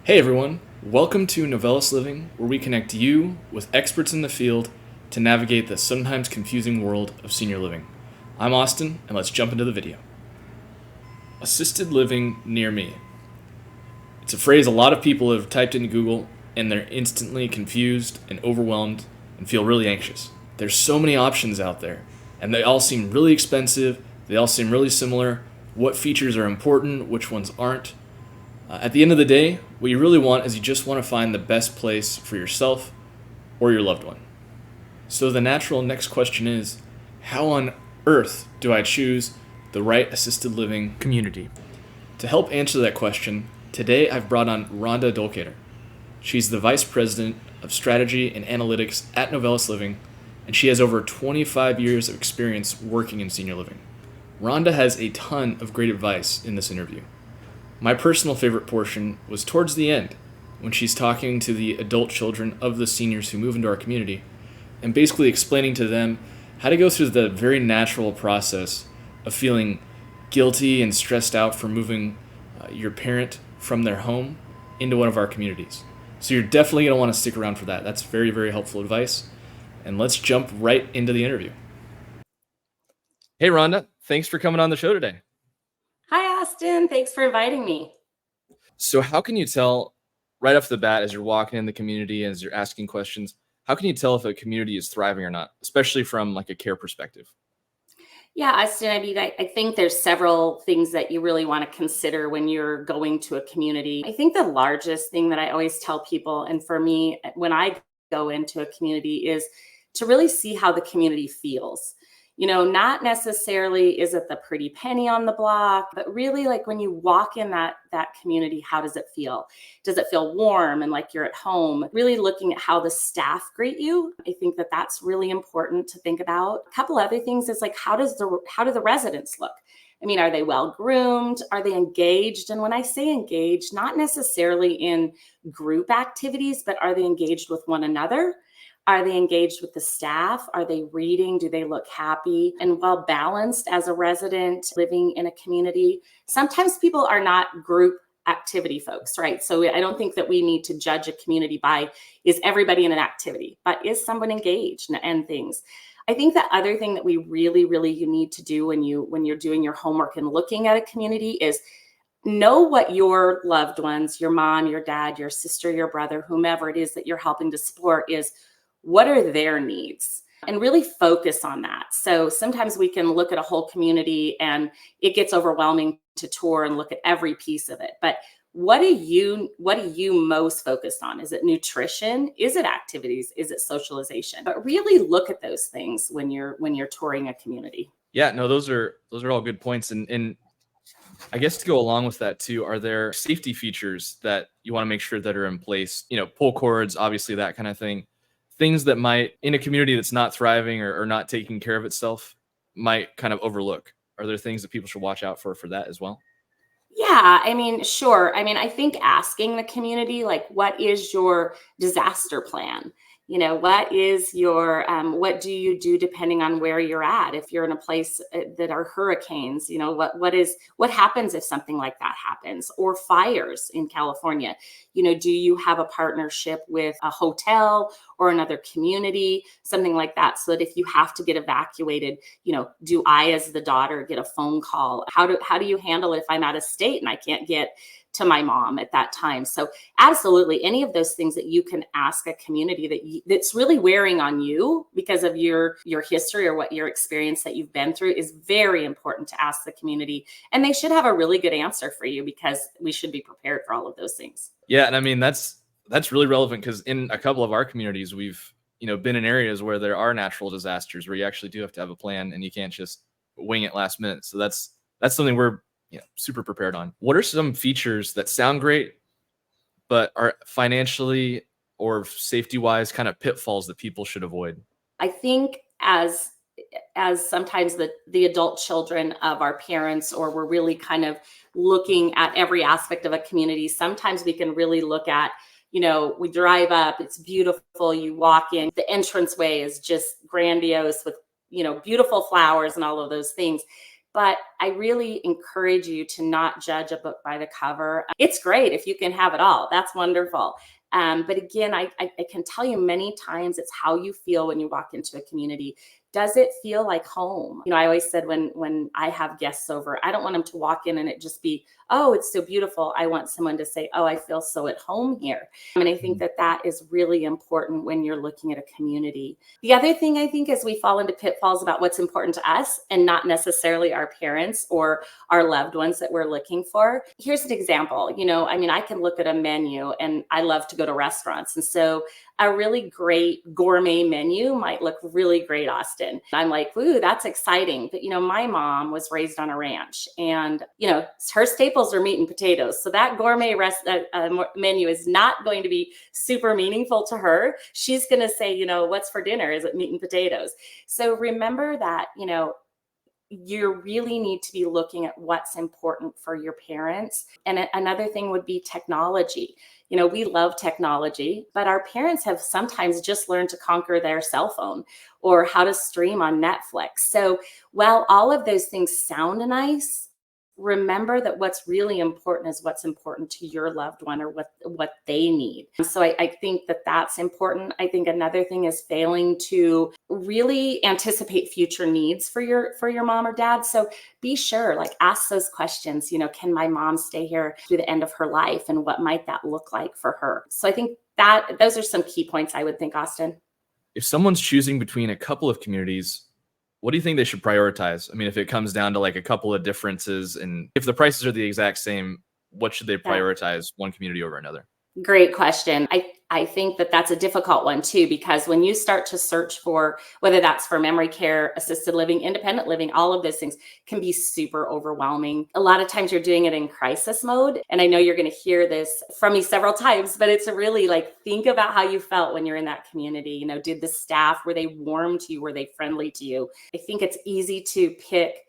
Hey everyone, welcome to Novellus Living, where we connect you with experts in the field to navigate the sometimes confusing world of senior living. I'm Austin, and let's jump into the video. Assisted living near me. It's a phrase a lot of people have typed into Google, and they're instantly confused and overwhelmed and feel really anxious. There's so many options out there, and they all seem really expensive, they all seem really similar. What features are important, which ones aren't? At the end of the day, what you really want is you just want to find the best place for yourself or your loved one. So the natural next question is, how on earth do I choose the right assisted living community? To help answer that question, today I've brought on Rhonda Dolcater. She's the Vice President of Strategy and Analytics at Novellus Living, and she has over 25 years of experience working in senior living. Rhonda has a ton of great advice in this interview. My personal favorite portion was towards the end, when she's talking to the adult children of the seniors who move into our community, and basically explaining to them how to go through the very natural process of feeling guilty and stressed out for moving your parent from their home into one of our communities. So you're definitely going to want to stick around for that. That's very, very helpful advice. And let's jump right into the interview. Hey, Rhonda, thanks for coming on the show today. Hi, Austin. Thanks for inviting me. So how can you tell right off the bat as you're walking in the community, as you're asking questions, how can you tell if a community is thriving or not, especially from like a care perspective? Yeah, Austin, I think there's several things that you really want to consider when you're going to a community. I think the largest thing that I always tell people, and for me, when I go into a community, is to really see how the community feels. Not necessarily is it the pretty penny on the block, but really like when you walk in that community, how does it feel? Does it feel warm and like you're at home? Really looking at how the staff greet you. I think that that's really important to think about. A couple other things is like how do the residents look? I mean, are they well groomed? Are they engaged? And when I say engaged, not necessarily in group activities, but are they engaged with one another? Are they engaged with the staff? Are they reading? Do they look happy and well balanced as a resident living in a community? Sometimes people are not group activity folks, right? So I don't think that we need to judge a community by is everybody in an activity, but is someone engaged and things. I think the other thing that we really you need to do when you're doing your homework and looking at a community is know what your loved ones, your mom, your dad, your sister, your brother, whomever it is that you're helping to support is. What are their needs? And really focus on that. So sometimes we can look at a whole community and it gets overwhelming to tour and look at every piece of it. But what are you most focused on? Is it nutrition? Is it activities? Is it socialization? But really look at those things when you're touring a community. Yeah, no, those are all good points. And I guess to go along with that too, are there safety features that you want to make sure that are in place? Pull cords, obviously that kind of thing. Things that might, in a community that's not thriving or not taking care of itself, might kind of overlook. Are there things that people should watch out for that as well? Yeah, I mean, sure. I mean, I think asking the community, like, what is your disaster plan? What is your, what do you do depending on where you're at? If you're in a place that are hurricanes, what happens if something like that happens, or fires in California? Do you have a partnership with a hotel or another community, something like that, so that if you have to get evacuated, do I, as the daughter, get a phone call? How do you handle it if I'm out of state and I can't get to my mom at that time? So absolutely, any of those things that you can ask a community that's really wearing on you because of your history or what your experience that you've been through is very important to ask the community. And they should have a really good answer for you because we should be prepared for all of those things. Yeah, and I mean that's really relevant because in a couple of our communities, we've been in areas where there are natural disasters where you actually do have to have a plan and you can't just wing it last minute. So that's something we're super prepared on. What are some features that sound great, but are financially or safety wise kind of pitfalls that people should avoid? I think as sometimes the adult children of our parents, or we're really kind of looking at every aspect of a community, sometimes we can really look at, we drive up, it's beautiful, you walk in, the entranceway is just grandiose with, beautiful flowers and all of those things. But I really encourage you to not judge a book by the cover. It's great if you can have it all. That's wonderful. But again, I can tell you many times it's how you feel when you walk into a community. Does it feel like home? I always said when I have guests over, I don't want them to walk in and it just be, oh, it's so beautiful. I want someone to say, oh, I feel so at home here. And I think that is really important when you're looking at a community. The other thing I think is we fall into pitfalls about what's important to us and not necessarily our parents or our loved ones that we're looking for. Here's an example. I can look at a menu, and I love to go to restaurants. And so a really great gourmet menu might look really great, Austin. I'm like, ooh, that's exciting. But, my mom was raised on a ranch, and, her staples are meat and potatoes. So that gourmet menu is not going to be super meaningful to her. She's going to say, what's for dinner? Is it meat and potatoes? So remember that, you really need to be looking at what's important for your parents. And another thing would be technology. We love technology, but our parents have sometimes just learned to conquer their cell phone or how to stream on Netflix. So while all of those things sound nice, remember that what's really important is what's important to your loved one or what they need. So I think that that's important. I think another thing is failing to really anticipate future needs for your mom or dad. So be sure, ask those questions, can my mom stay here through the end of her life, and what might that look like for her? So I think that those are some key points I would think, Austin. If someone's choosing between a couple of communities, what do you think they should prioritize? I mean, if it comes down to a couple of differences, and if the prices are the exact same, what should they prioritize, one community over another? Great question. I think that that's a difficult one too, because when you start to search for, whether that's for memory care, assisted living, independent living, all of those things can be super overwhelming. A lot of times you're doing it in crisis mode. And I know you're going to hear this from me several times, but it's really think about how you felt when you're in that community. Did the staff, were they warm to you? Were they friendly to you? I think it's easy to pick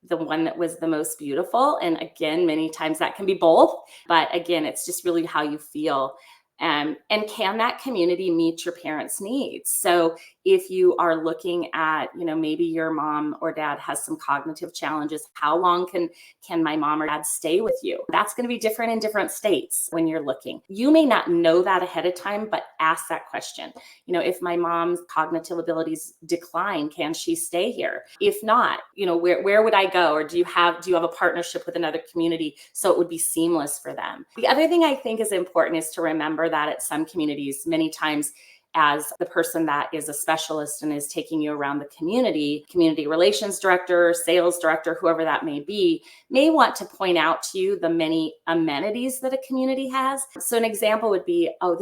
the one that was the most beautiful. And again, many times that can be both. But again, it's just really how you feel. And can that community meet your parents' needs? So if you are looking at, maybe your mom or dad has some cognitive challenges, how long can my mom or dad stay with you? That's going to be different in different states when you're looking. You may not know that ahead of time, but ask that question. If my mom's cognitive abilities decline, can she stay here? If not, where would I go? Or do you have a partnership with another community so it would be seamless for them? The other thing I think is important is to remember that at some communities, many times as the person that is a specialist and is taking you around the community relations director, sales director, whoever that may be, may want to point out to you the many amenities that a community has. So an example would be, oh,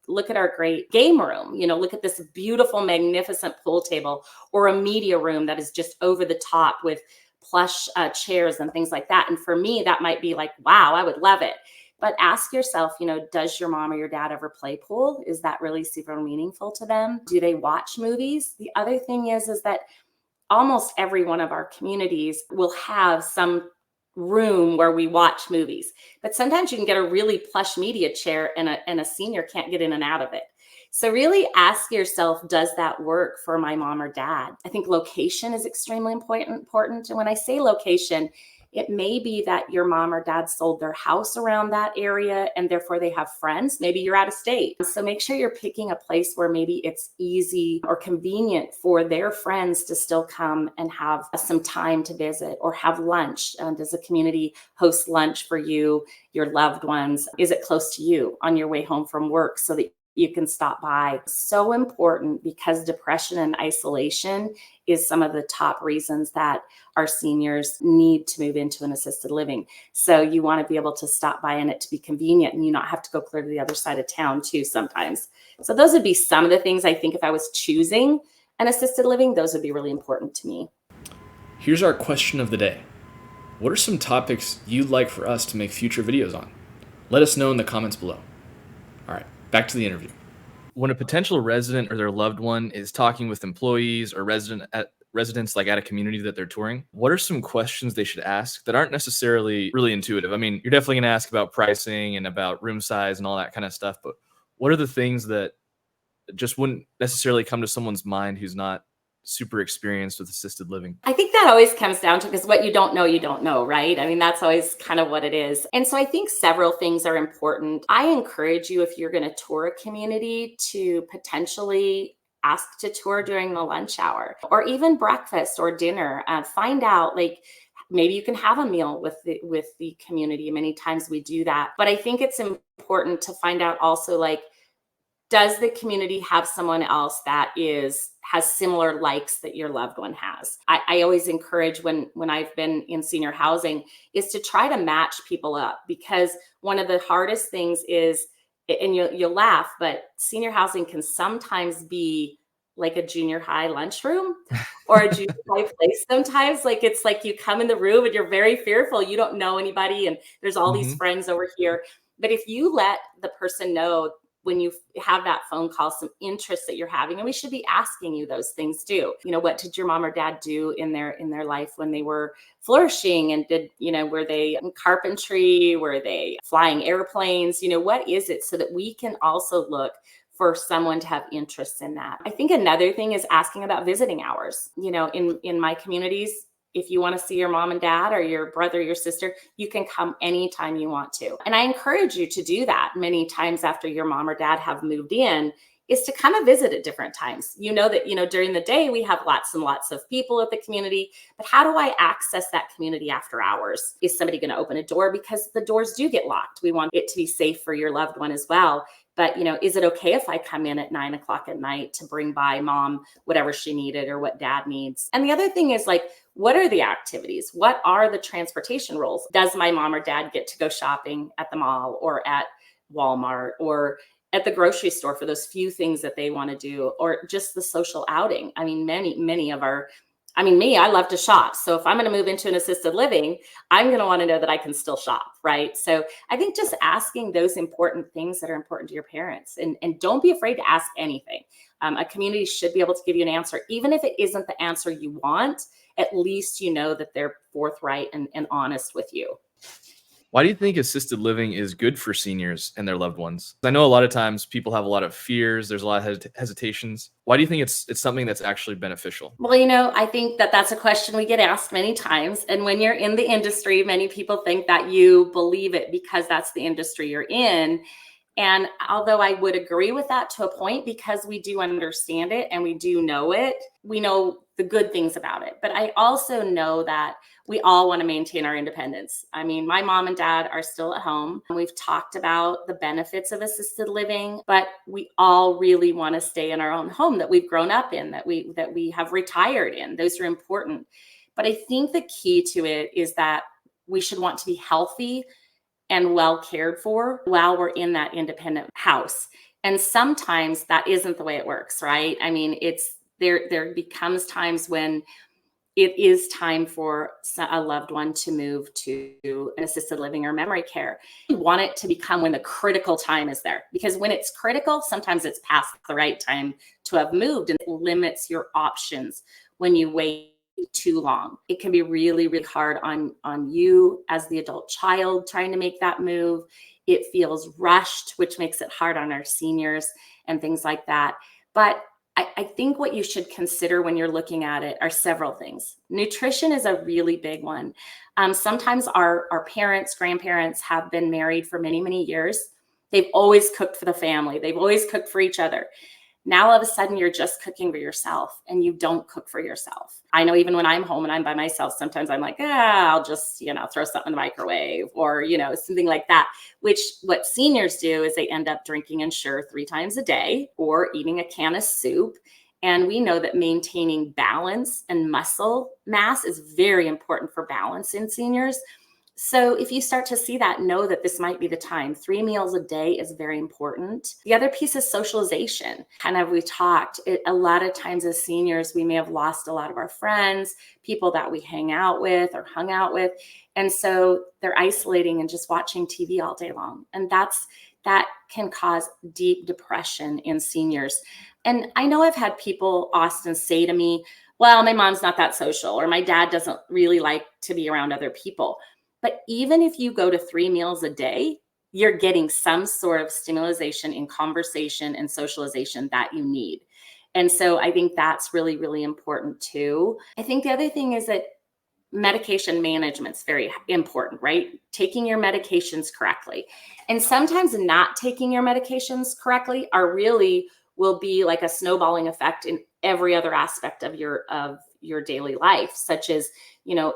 look at our great game room. Look at this beautiful, magnificent pool table, or a media room that is just over the top with plush chairs and things like that. And for me, that might be wow, I would love it. But ask yourself, does your mom or your dad ever play pool? Is that really super meaningful to them? Do they watch movies? The other thing is that almost every one of our communities will have some room where we watch movies. But sometimes you can get a really plush media chair and a senior can't get in and out of it. So really ask yourself, does that work for my mom or dad? I think location is extremely important. And when I say location, it may be that your mom or dad sold their house around that area and therefore they have friends. Maybe you're out of state. So make sure you're picking a place where maybe it's easy or convenient for their friends to still come and have some time to visit or have lunch. Does the community host lunch for you, your loved ones? Is it close to you on your way home from work so that you can stop by? So important, because depression and isolation is some of the top reasons that our seniors need to move into an assisted living. So you want to be able to stop by and it to be convenient, and you not have to go clear to the other side of town too sometimes. So those would be some of the things I think if I was choosing an assisted living, those would be really important to me. Here's our question of the day. What are some topics you'd like for us to make future videos on? Let us know in the comments below. All right, back to the interview. When a potential resident or their loved one is talking with employees or residents at a community that they're touring, what are some questions they should ask that aren't necessarily really intuitive? I mean, you're definitely going to ask about pricing and about room size and all that kind of stuff, but what are the things that just wouldn't necessarily come to someone's mind who's not super experienced with assisted living? I think that always comes down to, because what you don't know, right? I mean, that's always kind of what it is. And so I think several things are important. I encourage you, if you're going to tour a community, to potentially ask to tour during the lunch hour or even breakfast or dinner. Find out, like, maybe you can have a meal with the community. Many times we do that. But I think it's important to find out also, like, does the community have someone else that has similar likes that your loved one has? I always encourage, when I've been in senior housing, is to try to match people up, because one of the hardest things is, and you'll laugh, but senior housing can sometimes be like a junior high lunchroom or a junior high place sometimes. Like, it's like you come in the room and you're very fearful. You don't know anybody and there's all these friends over here. But if you let the person know, when you have that phone call, some interest that you're having, and we should be asking you those things too. You know, what did your mom or dad do in their life when they were flourishing? And were they in carpentry? Were they flying airplanes? What is it, so that we can also look for someone to have interest in that. I think another thing is asking about visiting hours. In my communities, if you want to see your mom and dad or your brother, your sister, you can come anytime you want to. And I encourage you to do that many times after your mom or dad have moved in, is to come and visit at different times. During the day, we have lots and lots of people at the community, but how do I access that community after hours? Is somebody going to open a door? Because the doors do get locked. We want it to be safe for your loved one as well. But, is it okay if I come in at 9:00 at night to bring by mom whatever she needed or what dad needs? And the other thing is, like, what are the activities? What are the transportation roles? Does my mom or dad get to go shopping at the mall or at Walmart or at the grocery store for those few things that they want to do, or just the social outing? I mean, I love to shop. So if I'm going to move into an assisted living, I'm going to want to know that I can still shop, right? So I think just asking those important things that are important to your parents, and don't be afraid to ask anything. A community should be able to give you an answer, even if it isn't the answer you want. At least you know that they're forthright and honest with you. Why do you think assisted living is good for seniors and their loved ones? I know a lot of times people have a lot of fears. There's a lot of hesitations. Why do you think it's something that's actually beneficial? Well, I think that that's a question we get asked many times. And when you're in the industry, many people think that you believe it because that's the industry you're in. And although I would agree with that to a point, because we do understand it and we do know it, we know the good things about it. But I also know that we all want to maintain our independence. I mean, my mom and dad are still at home. We've talked about the benefits of assisted living, but we all really want to stay in our own home that we've grown up in, that we have retired in. Those are important. But I think the key to it is that we should want to be healthy and well cared for while we're in that independent house. And sometimes that isn't the way it works, right? I mean, there becomes times when it is time for a loved one to move to an assisted living or memory care. You want it to become when the critical time is there, because when it's critical, sometimes it's past the right time to have moved, and it limits your options when you wait too long. It can be really, really hard on you as the adult child trying to make that move. It feels rushed, which makes it hard on our seniors and things like that. But I think what you should consider when you're looking at it are several things. Nutrition is a really big one. Sometimes our parents, grandparents have been married for many, many years. They've always cooked for the family. They've always cooked for each other. Now, all of a sudden, you're just cooking for yourself and you don't cook for yourself. I know even when I'm home and I'm by myself, sometimes I'm like, I'll just, throw something in the microwave or, something like that, which what seniors do is they end up drinking Ensure 3 times a day or eating a can of soup. And we know that maintaining balance and muscle mass is very important for balance in seniors. So if you start to see that, know that this might be the time. 3 meals a day is very important. The other piece is socialization. Kind of, we talked, a lot of times as seniors, we may have lost a lot of our friends, people that we hang out with or hung out with. And so they're isolating and just watching TV all day long. And that can cause deep depression in seniors. And I know I've had people, Austin, say to me, well, my mom's not that social, or my dad doesn't really like to be around other people. But even if you go to 3 meals a day, you're getting some sort of stimulation in conversation and socialization that you need. And so I think that's really, really important too. I think the other thing is that medication management is very important, right? Taking your medications correctly. And sometimes not taking your medications correctly are really will be like a snowballing effect in every other aspect of your daily life, such as,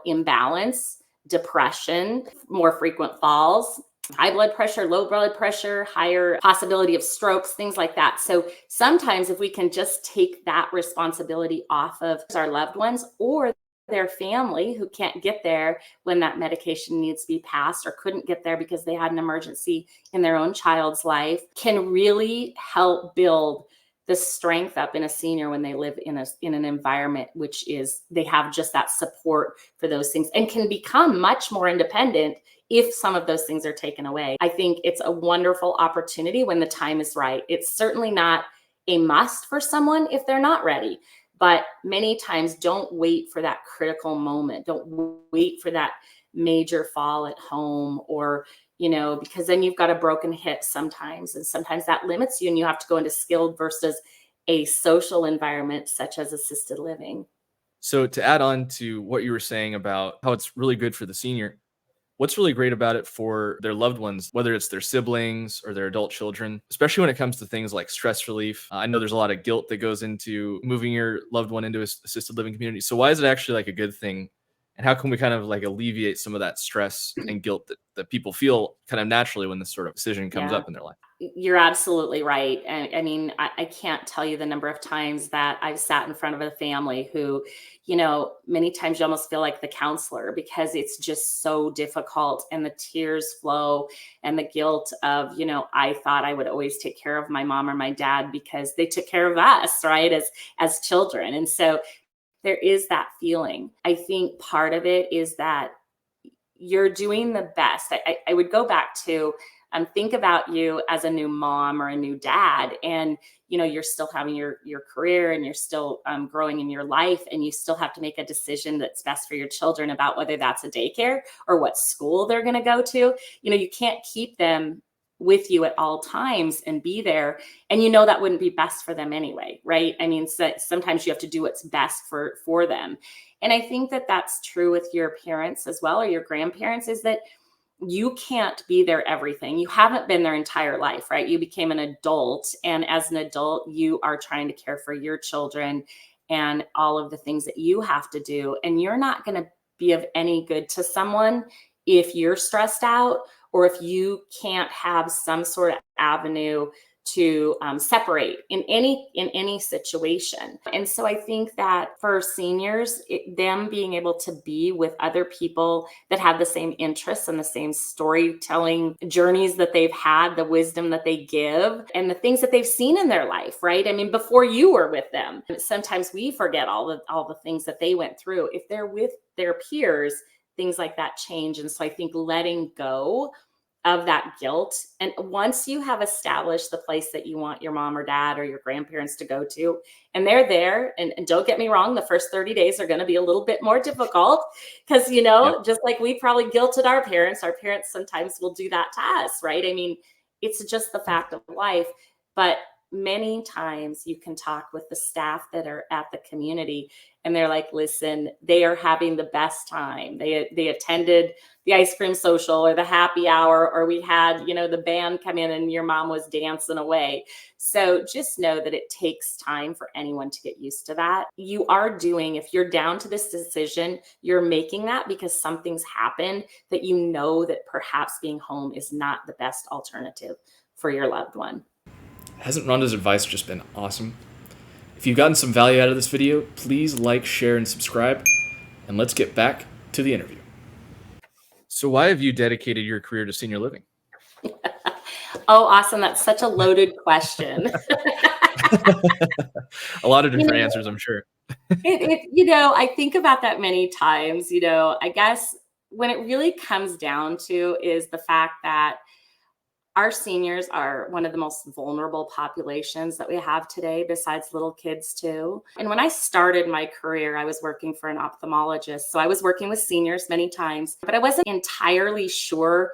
imbalance, depression, more frequent falls, high blood pressure, low blood pressure, higher possibility of strokes, things like that. So sometimes if we can just take that responsibility off of our loved ones or their family who can't get there when that medication needs to be passed or couldn't get there because they had an emergency in their own child's life, can really help build the strength up in a senior when they live in an environment which is they have just that support for those things and can become much more independent if some of those things are taken away. I think it's a wonderful opportunity when the time is right. It's certainly not a must for someone if they're not ready. But many times, don't wait for that critical moment. Don't wait for that major fall at home or, because then you've got a broken hip sometimes. And sometimes that limits you and you have to go into skilled versus a social environment such as assisted living. So to add on to what you were saying about how it's really good for the senior, what's really great about it for their loved ones, whether it's their siblings or their adult children, especially when it comes to things like stress relief? I know there's a lot of guilt that goes into moving your loved one into a assisted living community. So why is it actually like a good thing? And how can we kind of like alleviate some of that stress and guilt that people feel kind of naturally when this sort of decision comes Yeah. up in their life? You're absolutely right. And I mean, I can't tell you the number of times that I've sat in front of a family who, many times you almost feel like the counselor because it's just so difficult and the tears flow and the guilt of, I thought I would always take care of my mom or my dad because they took care of us, right, as children. And so there is that feeling. I think part of it is that you're doing the best. I would go back to think about you as a new mom or a new dad, and you're still having your career and you're still growing in your life, and you still have to make a decision that's best for your children about whether that's a daycare or what school they're going to go to. You can't keep them with you at all times and be there, and that wouldn't be best for them anyway, right? I mean, so sometimes you have to do what's best for them. And I think that that's true with your parents as well, or your grandparents, is that you can't be their everything. You haven't been their entire life, right? You became an adult. And as an adult, you are trying to care for your children and all of the things that you have to do. And you're not going to be of any good to someone if you're stressed out or if you can't have some sort of avenue to separate in any situation. And so I think that for seniors, them being able to be with other people that have the same interests and the same storytelling journeys that they've had, the wisdom that they give, and the things that they've seen in their life, right? I mean, before you were with them, sometimes we forget all the things that they went through. If they're with their peers, things like that change. And so I think letting go of that guilt. And once you have established the place that you want your mom or dad or your grandparents to go to, and they're there, and don't get me wrong, the first 30 days are going to be a little bit more difficult because, Yep. just like we probably guilted our parents sometimes will do that to us, right? I mean, it's just the fact of life. But many times you can talk with the staff that are at the community and they're like, listen, they are having the best time. They attended the ice cream social or the happy hour, or we had, the band come in and your mom was dancing away. So just know that it takes time for anyone to get used to that. You are doing, if you're down to this decision, you're making that because something's happened that that perhaps being home is not the best alternative for your loved one. Hasn't Rhonda's advice just been awesome? If you've gotten some value out of this video, please like, share, and subscribe. And let's get back to the interview. So why have you dedicated your career to senior living? Oh, awesome. That's such a loaded question. A lot of different answers, I'm sure. I think about that many times. I guess when it really comes down to is the fact that our seniors are one of the most vulnerable populations that we have today, besides little kids too. And when I started my career, I was working for an ophthalmologist. So I was working with seniors many times, but I wasn't entirely sure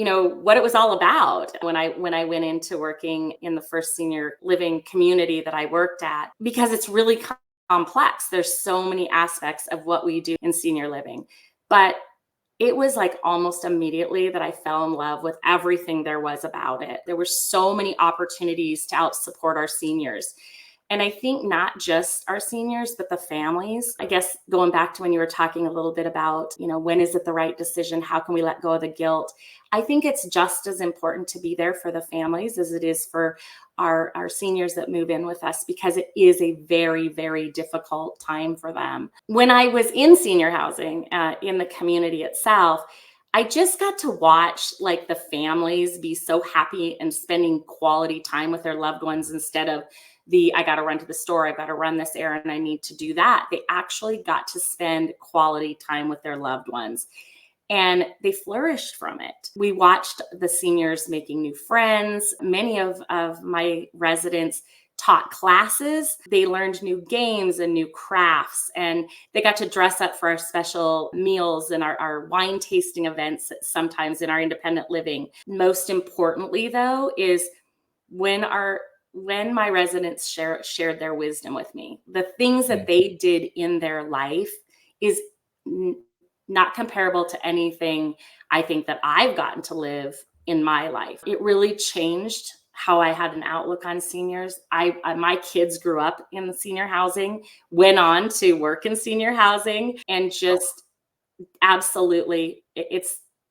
what it was all about when I went into working in the first senior living community that I worked at, because it's really complex. There's so many aspects of what we do in senior living. But it was like almost immediately that I fell in love with everything there was about it. There were so many opportunities to help support our seniors. And I think not just our seniors, but the families. I guess going back to when you were talking a little bit about, when is it the right decision? How can we let go of the guilt? I think it's just as important to be there for the families as it is for our seniors that move in with us, because it is a very, very difficult time for them. When I was in senior housing in the community itself, I just got to watch like the families be so happy and spending quality time with their loved ones, instead of I got to run to the store, I've got to run this errand, I need to do that. They actually got to spend quality time with their loved ones, and they flourished from it. We watched the seniors making new friends. Many of my residents taught classes. They learned new games and new crafts, and they got to dress up for our special meals and our wine tasting events sometimes in our independent living. Most importantly, though, is when my residents shared their wisdom with me, the things that they did in their life is not comparable to anything I think that I've gotten to live in my life. It really changed how I had an outlook on seniors. My kids grew up in senior housing, went on to work in senior housing, and just absolutely,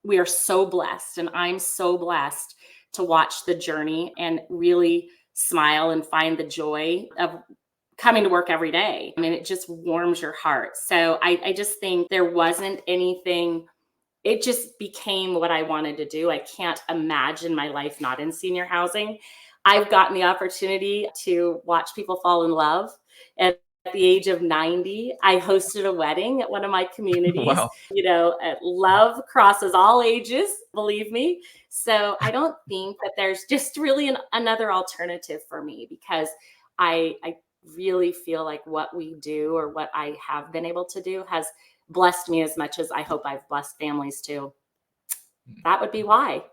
we are so blessed, and I'm so blessed to watch the journey and really smile and find the joy of coming to work every day. I mean, it just warms your heart. So I just think there wasn't anything, it just became what I wanted to do. I can't imagine my life not in senior housing. I've gotten the opportunity to watch people fall in love. At the age of 90, I hosted a wedding at one of my communities. Wow. Love crosses all ages, believe me. So I don't think that there's just really another alternative for me, because I really feel like what we do, or what I have been able to do, has blessed me as much as I hope I've blessed families too. That would be why.